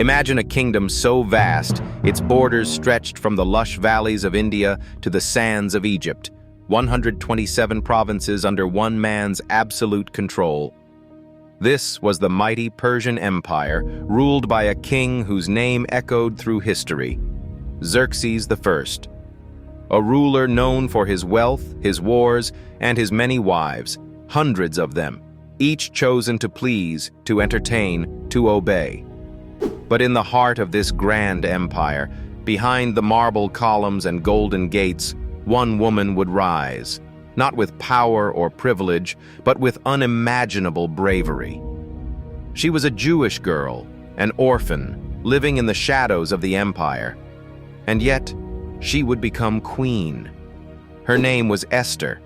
Imagine a kingdom so vast, its borders stretched from the lush valleys of India to the sands of Egypt, 127 provinces under one man's absolute control. This was the mighty Persian Empire, ruled by a king whose name echoed through history, Xerxes I. A ruler known for his wealth, his wars, and his many wives, hundreds of them, each chosen to please, to entertain, to obey. But in the heart of this grand empire, behind the marble columns and golden gates, one woman would rise, not with power or privilege, but with unimaginable bravery. She was a Jewish girl, an orphan, living in the shadows of the empire. And yet, she would become queen. Her name was Esther,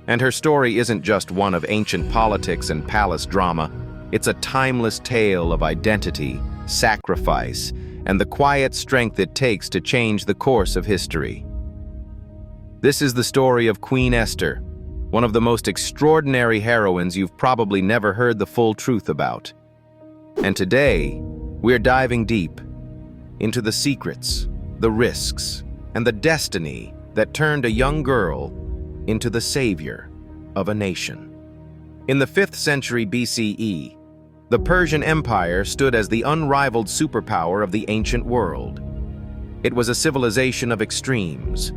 and her story isn't just one of ancient politics and palace drama. It's a timeless tale of identity, sacrifice, and the quiet strength it takes to change the course of history. This is the story of Queen Esther, one of the most extraordinary heroines you've probably never heard the full truth about. And today, we're diving deep into the secrets, the risks, and the destiny that turned a young girl into the savior of a nation. In the 5th century BCE, the Persian Empire stood as the unrivaled superpower of the ancient world. It was a civilization of extremes,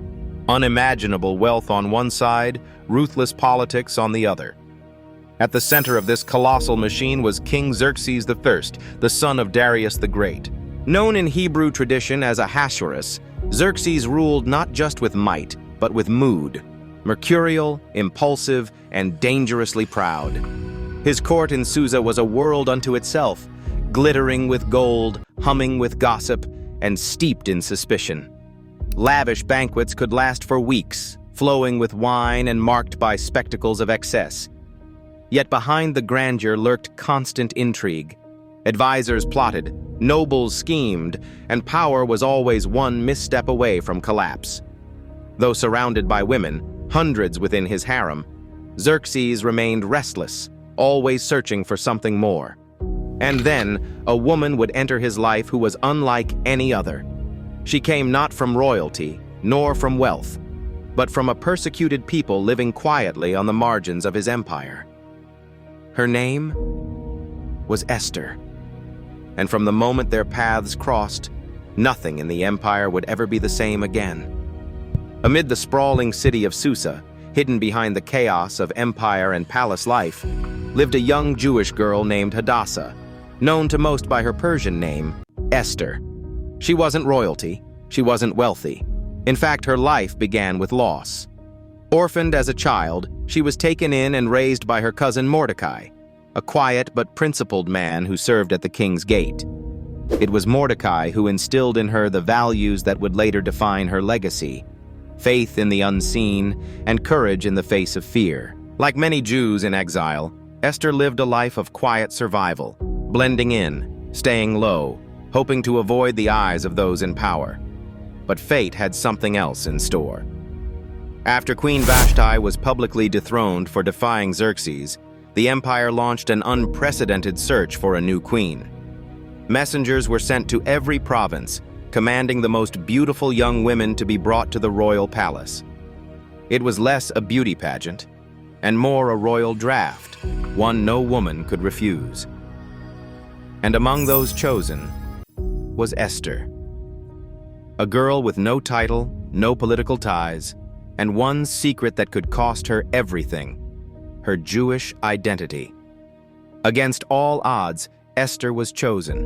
unimaginable wealth on one side, ruthless politics on the other. At the center of this colossal machine was King Xerxes I, the son of Darius the Great. Known in Hebrew tradition as Ahasuerus, Xerxes ruled not just with might, but with mood, mercurial, impulsive, and dangerously proud. His court in Susa was a world unto itself, glittering with gold, humming with gossip, and steeped in suspicion. Lavish banquets could last for weeks, flowing with wine and marked by spectacles of excess. Yet behind the grandeur lurked constant intrigue. Advisors plotted, nobles schemed, and power was always one misstep away from collapse. Though surrounded by women, hundreds within his harem, Xerxes remained restless, always searching for something more. And then, a woman would enter his life who was unlike any other. She came not from royalty, nor from wealth, but from a persecuted people living quietly on the margins of his empire. Her name was Esther. And from the moment their paths crossed, nothing in the empire would ever be the same again. Amid the sprawling city of Susa, hidden behind the chaos of empire and palace life, lived a young Jewish girl named Hadassah, known to most by her Persian name, Esther. She wasn't royalty, she wasn't wealthy. In fact, her life began with loss. Orphaned as a child, she was taken in and raised by her cousin Mordecai, a quiet but principled man who served at the king's gate. It was Mordecai who instilled in her the values that would later define her legacy: faith in the unseen and courage in the face of fear. Like many Jews in exile, Esther lived a life of quiet survival, blending in, staying low, hoping to avoid the eyes of those in power. But fate had something else in store. After Queen Vashti was publicly dethroned for defying Xerxes, the empire launched an unprecedented search for a new queen. Messengers were sent to every province, commanding the most beautiful young women to be brought to the royal palace. It was less a beauty pageant, and more a royal draft, one no woman could refuse. And among those chosen was Esther, a girl with no title, no political ties, and one secret that could cost her everything: her Jewish identity. Against all odds, Esther was chosen.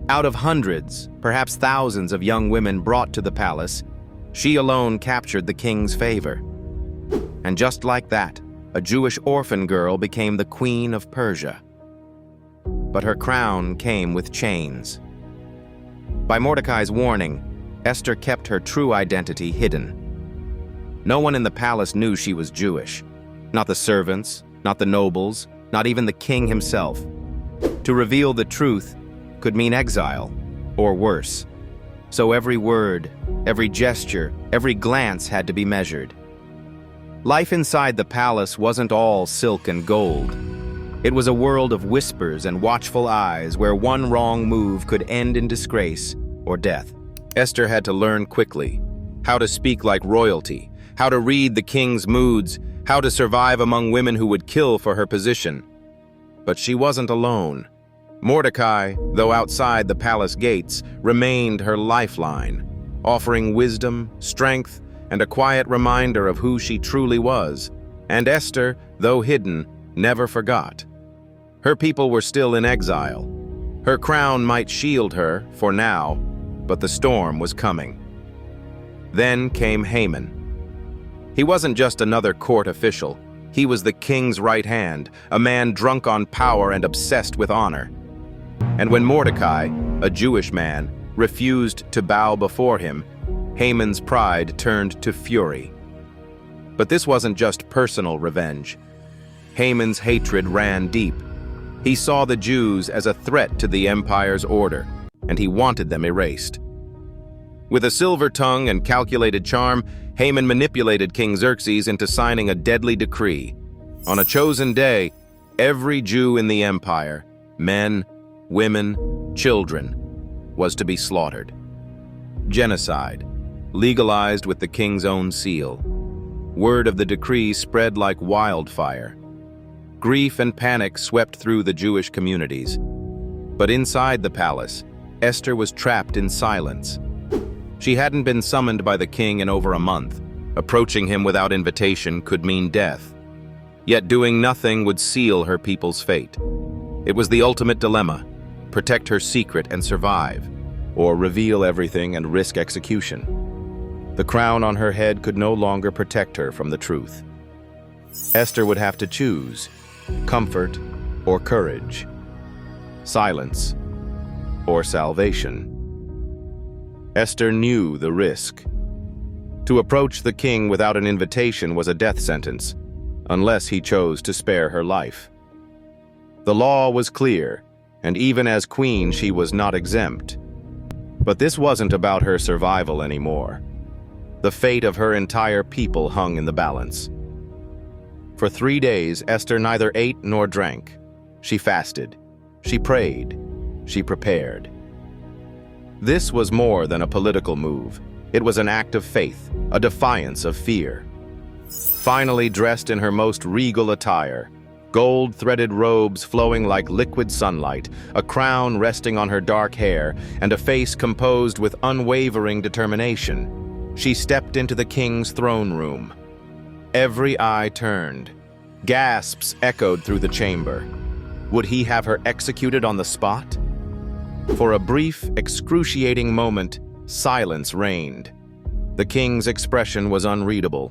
Out of hundreds, perhaps thousands of young women brought to the palace, she alone captured the king's favor. And just like that, a Jewish orphan girl became the queen of Persia. But her crown came with chains. By Mordecai's warning, Esther kept her true identity hidden. No one in the palace knew she was Jewish. Not the servants, not the nobles, not even the king himself. To reveal the truth could mean exile, or worse. So every word, every gesture, every glance had to be measured. Life inside the palace wasn't all silk and gold. It was a world of whispers and watchful eyes where one wrong move could end in disgrace or death. Esther had to learn quickly how to speak like royalty, how to read the king's moods, how to survive among women who would kill for her position. But she wasn't alone. Mordecai, though outside the palace gates, remained her lifeline, offering wisdom, strength, and a quiet reminder of who she truly was. And Esther, though hidden, never forgot. Her people were still in exile. Her crown might shield her, for now, but the storm was coming. Then came Haman. He wasn't just another court official. He was the king's right hand, a man drunk on power and obsessed with honor. And when Mordecai, a Jewish man, refused to bow before him, Haman's pride turned to fury. But this wasn't just personal revenge. Haman's hatred ran deep. He saw the Jews as a threat to the empire's order, and he wanted them erased. With a silver tongue and calculated charm, Haman manipulated King Xerxes into signing a deadly decree. On a chosen day, every Jew in the empire, men, women, children, was to be slaughtered. Genocide, legalized with the king's own seal. Word of the decree spread like wildfire. Grief and panic swept through the Jewish communities. But inside the palace, Esther was trapped in silence. She hadn't been summoned by the king in over a month. Approaching him without invitation could mean death. Yet doing nothing would seal her people's fate. It was the ultimate dilemma: protect her secret and survive, or reveal everything and risk execution. The crown on her head could no longer protect her from the truth. Esther would have to choose comfort or courage, silence or salvation. Esther knew the risk. To approach the king without an invitation was a death sentence, unless he chose to spare her life. The law was clear, and even as queen she was not exempt. But this wasn't about her survival anymore. The fate of her entire people hung in the balance. For 3 days, Esther neither ate nor drank. She fasted. She prayed. She prepared. This was more than a political move. It was an act of faith, a defiance of fear. Finally dressed in her most regal attire, gold-threaded robes flowing like liquid sunlight, a crown resting on her dark hair, and a face composed with unwavering determination, she stepped into the king's throne room. Every eye turned. Gasps echoed through the chamber. Would he have her executed on the spot? For a brief, excruciating moment, silence reigned. The king's expression was unreadable.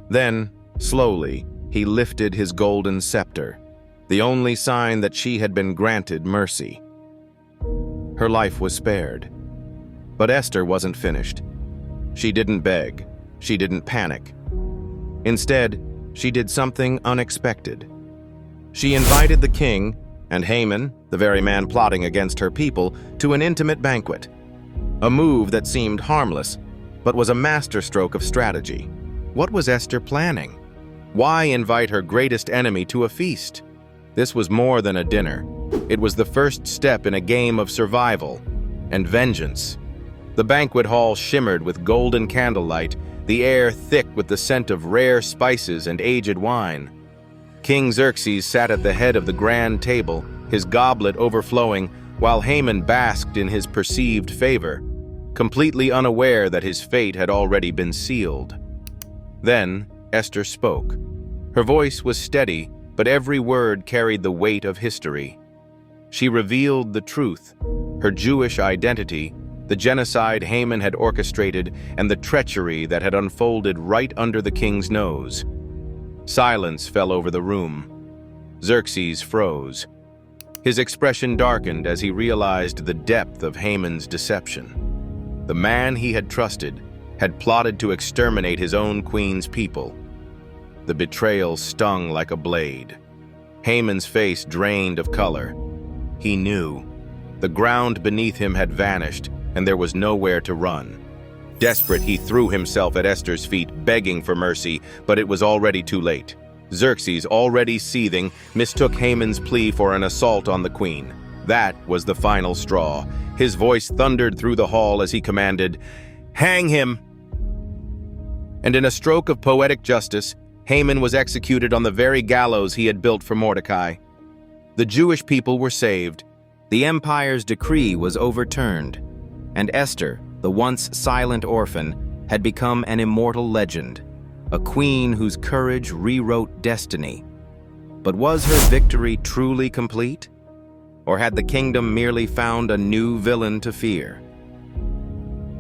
Then, slowly, he lifted his golden scepter, the only sign that she had been granted mercy. Her life was spared. But Esther wasn't finished. She didn't beg. She didn't panic. Instead, she did something unexpected. She invited the king and Haman, the very man plotting against her people, to an intimate banquet. A move that seemed harmless, but was a masterstroke of strategy. What was Esther planning? Why invite her greatest enemy to a feast? This was more than a dinner. It was the first step in a game of survival and vengeance. The banquet hall shimmered with golden candlelight, the air thick with the scent of rare spices and aged wine. King Xerxes sat at the head of the grand table, his goblet overflowing, while Haman basked in his perceived favor, completely unaware that his fate had already been sealed. Then Esther spoke. Her voice was steady, but every word carried the weight of history. She revealed the truth, her Jewish identity, the genocide Haman had orchestrated, and the treachery that had unfolded right under the king's nose. Silence fell over the room. Xerxes froze. His expression darkened as he realized the depth of Haman's deception. The man he had trusted had plotted to exterminate his own queen's people. The betrayal stung like a blade. Haman's face drained of color. He knew. The ground beneath him had vanished, and there was nowhere to run. Desperate, he threw himself at Esther's feet, begging for mercy, but it was already too late. Xerxes, already seething, mistook Haman's plea for an assault on the queen. That was the final straw. His voice thundered through the hall as he commanded, "Hang him!" And in a stroke of poetic justice, Haman was executed on the very gallows he had built for Mordecai. The Jewish people were saved. The empire's decree was overturned, and Esther, the once silent orphan, had become an immortal legend, a queen whose courage rewrote destiny. But was her victory truly complete? Or had the kingdom merely found a new villain to fear?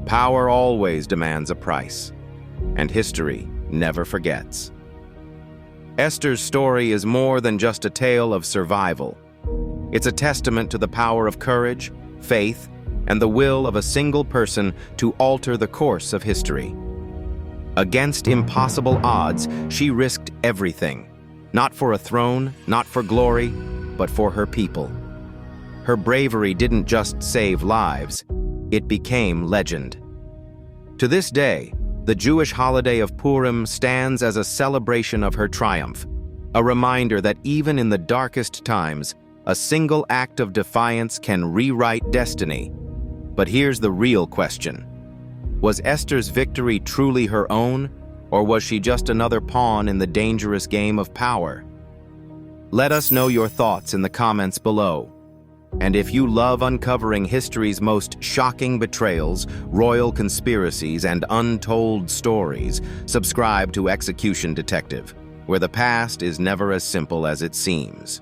Power always demands a price, and history never forgets. Esther's story is more than just a tale of survival. It's a testament to the power of courage, faith, and the will of a single person to alter the course of history. Against impossible odds, she risked everything, not for a throne, not for glory, but for her people. Her bravery didn't just save lives, it became legend. To this day, the Jewish holiday of Purim stands as a celebration of her triumph, a reminder that even in the darkest times, a single act of defiance can rewrite destiny. But here's the real question. Was Esther's victory truly her own, or was she just another pawn in the dangerous game of power? Let us know your thoughts in the comments below. And if you love uncovering history's most shocking betrayals, royal conspiracies, and untold stories, subscribe to Execution Detective, where the past is never as simple as it seems.